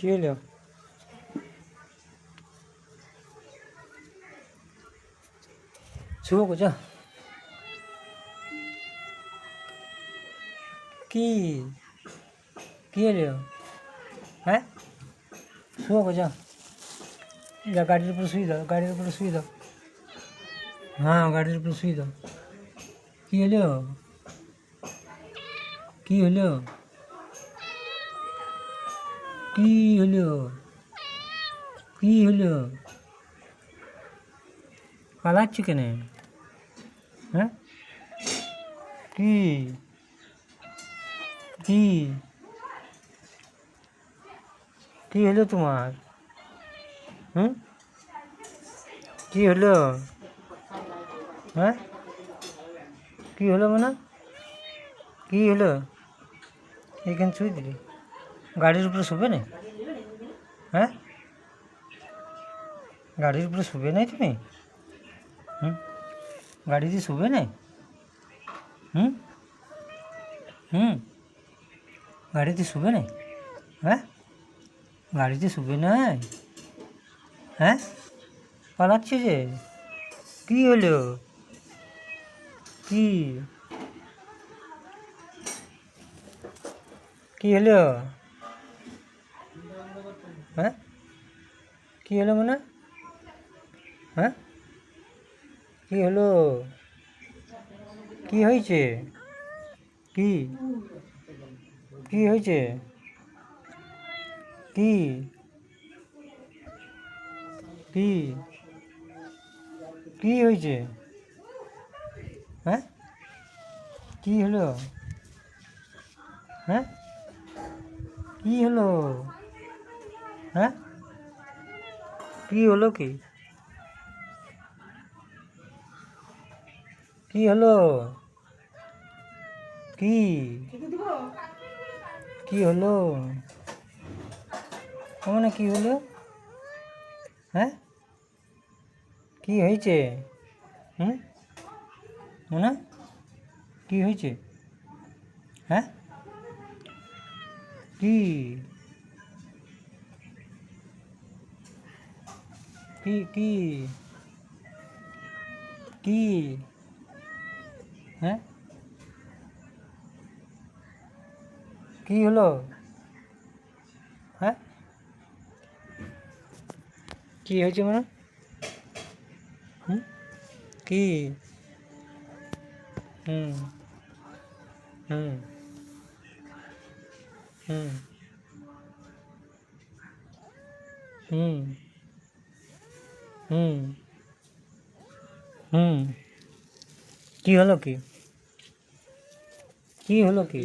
কি হলো? শুভ যা। কি কি হলো? হ্যাঁ, শুভ যা। যা গাড়ির উপরে শুয়ে দাও, গাড়ির উপরে শুয়ে দাও। হ্যাঁ, গাড়ির উপরে শুয়ে দাও। কি হলো? কি হলো? কি হলো? কি হলো? পালাচ্ছ কেন? হ্যাঁ, কি কি কি হলো তোমার? হুম, কি হলো? হ্যাঁ, কি হলো মানে? কি হলো? এখানে শুয়ে দিলি? গাড়ির উপরে শুবে না? হ্যাঁ, গাড়ির উপরে শুবে নাই তুমি? হুম, গাড়িতে শুবে নাই? হুম হুম, গাড়িতে শুবে নাই? হ্যাঁ, গাড়িতে শুবে নাই? হ্যাঁ, পালাচ্ছে যে। কি হলো? কি কি হলো? হ্যাঁ, কি হলো মানে? হ্যাঁ, কি হলো? কি হয়েছে? কি কি হয়েছে? কি কি কি হয়েছে? হ্যাঁ, কি হলো? হ্যাঁ, কি হলো? হ্যাঁ, কি হলো? কি কি হলো? কি কি হলো? মানে কি হলো? হ্যাঁ, কি হয়েছে? হুম, মানে কি হয়েছে? হ্যাঁ, কি কি কি কি হ্যাঁ, কি হলো? হ্যাঁ, কি হয়েছে মানে? হুম, কি হুম হুম হুম হুম হুম হুম, কি হলো? কি কি হলো? কি